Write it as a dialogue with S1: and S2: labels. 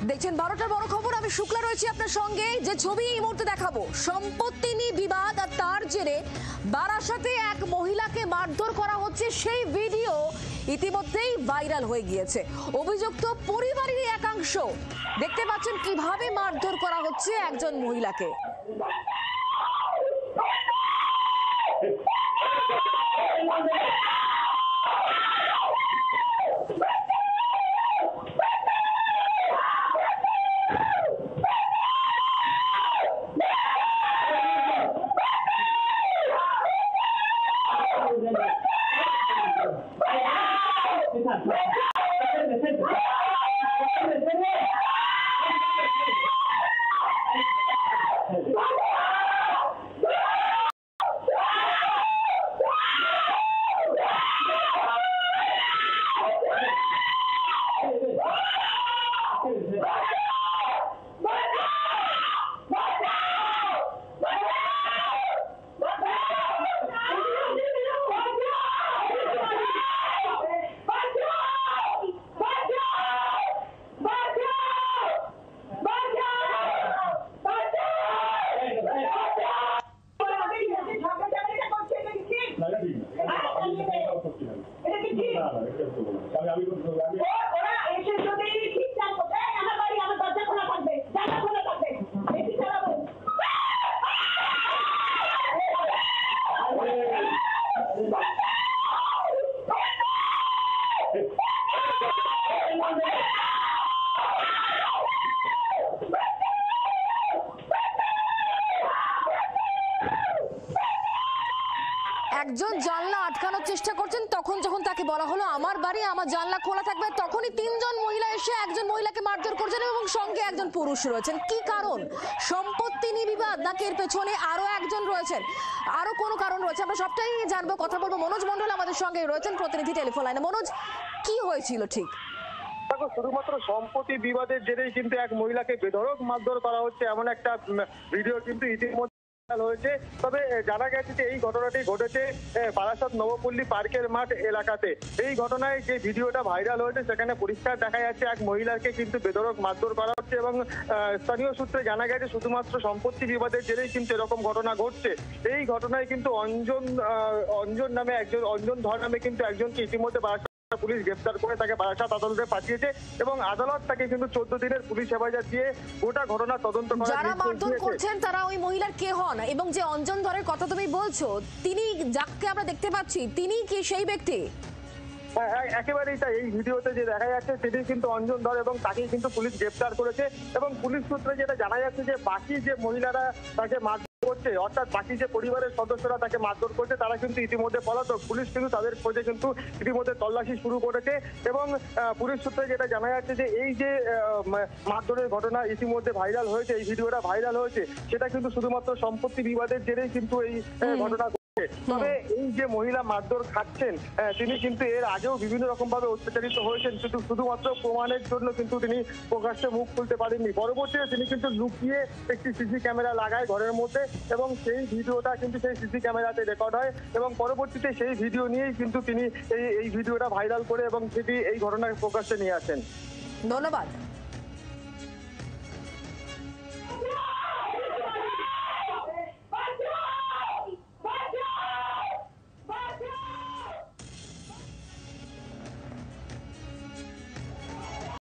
S1: দেখছেন 12টার বড় খবর। আমি শুক্লা রয়েছি আপনার সঙ্গে। যে ছবি এই মুহূর্তে দেখাবো, সম্পত্তি নিয়ে বিবাদ আর তার জেরে বারাসাতে এক মহিলাকে মারধর করা হচ্ছে, সেই ভিডিও ইতিমধ্যেই ভাইরাল হয়ে গিয়েছে। অভিযুক্ত পরিবারের একাংশ দেখতে পাচ্ছেন কিভাবে মারধর করা হচ্ছে একজন মহিলাকে। একজন জানলা আটকানোর চেষ্টা করছেন, তখন যখন তাকে বলা হলো আমার বাড়ি, আমার জানলা খোলা থাকবে, তখনই তিনজন মহিলা এসে একজন মহিলাকে মারধর করছেন এবং সঙ্গে একজন পুরুষ রয়েছেন। কি কারণ? সম্পত্তি নিয়ে বিবাদ, নাকি এর পেছনে আরো একজন রয়েছেন, আরো কোনো কারণ রয়েছে? আমরা সবটাই জানবো, কথা বলবো। মনোজ মন্ডল আমাদের সঙ্গে রয়েছেন, প্রতিনিধি টেলিফোন লাইনে। মনোজ, কি হয়েছিল ঠিক?
S2: শুধুমাত্র সম্পত্তি বিবাদের জেরেই কিন্তু এক মহিলাকে বেধড়ক মারধর করা হচ্ছে, এমন একটা ভিডিও কিন্তু ইতিমধ্যে হয়েছে। তবে জানা গেছে যে এই ঘটনাটি ঘটেছে বারাসাত নবপল্লী পার্কের মাঠ এলাকাতে। এই ঘটনায় যে ভিডিওটা ভাইরাল হয়েছে সেখানে পরিষ্কার দেখা যাচ্ছে এক মহিলাকে কিন্তু বেধড়ক মারধর করা হচ্ছে এবং স্থানীয় সূত্রে জানা গেছে শুধুমাত্র সম্পত্তি বিবাদের জেরেই কিন্তু এরকম ঘটনা ঘটছে। এই ঘটনায় কিন্তু অঞ্জন ধর নামে কিন্তু একজনকে ইতিমধ্যে পুলিশ গ্রেফতার করে তাকে বারাসাত আদালতে পাঠিয়েছে এবং আদালত তাকে কিন্তু 14 দিনের পুলিশ হেফাজত দিয়ে গোটা ঘটনা তদন্ত করার
S1: যারা মারধর করছেন তারা ওই মহিলার কে হন? এবং যে অঞ্জন ধরের কথা তুমি বলছো, তিনি যাকে আমরা দেখতে পাচ্ছি, তিনি কি সেই ব্যক্তি?
S2: একেবারেই তাই। এই ভিডিওতে যে দেখা যাচ্ছে সেটি কিন্তু অঞ্জন ধর এবং তাকেই কিন্তু পুলিশ গ্রেফতার করেছে এবং পুলিশ সূত্রে যেটা জানা যাচ্ছে যে বাকি যে মহিলারা তাকে মারধর করছে, অর্থাৎ বাকি যে পরিবারের সদস্যরা তাকে মারধর করছে, তারা কিন্তু ইতিমধ্যে পলাতক। পুলিশ কিন্তু তাদের খোঁজে কিন্তু ইতিমধ্যে তল্লাশি শুরু করেছে এবং পুলিশ সূত্রে যেটা জানা যাচ্ছে যে এই যে মারধরের ঘটনা ইতিমধ্যে ভাইরাল হয়েছে, এই ভিডিওটা ভাইরাল হয়েছে, সেটা কিন্তু শুধুমাত্র সম্পত্তি বিবাদের জেরেই কিন্তু এই ঘটনা। তবে এই যে মহিলা মারধর খাচ্ছেন, তিনি কিন্তু এর আগেও বিভিন্ন রকম ভাবে অত্যাচারিত হয়েছেন, কিন্তু শুধুমাত্র প্রমাণের জন্য কিন্তু তিনি প্রকাশ্যে মুখ খুলতে পারেননি। পরবর্তীতে তিনি কিন্তু লুকিয়ে একটি সিসি ক্যামেরা লাগায় ঘরের মধ্যে এবং সেই ভিডিওটা কিন্তু সেই সিসি ক্যামেরাতে রেকর্ড হয় এবং পরবর্তীতে সেই ভিডিও নিয়েই কিন্তু তিনি এই ভিডিওটা ভাইরাল করে এবং সেটি এই ঘটনাকে প্রকাশ্যে নিয়ে আসেন।
S1: ধন্যবাদ।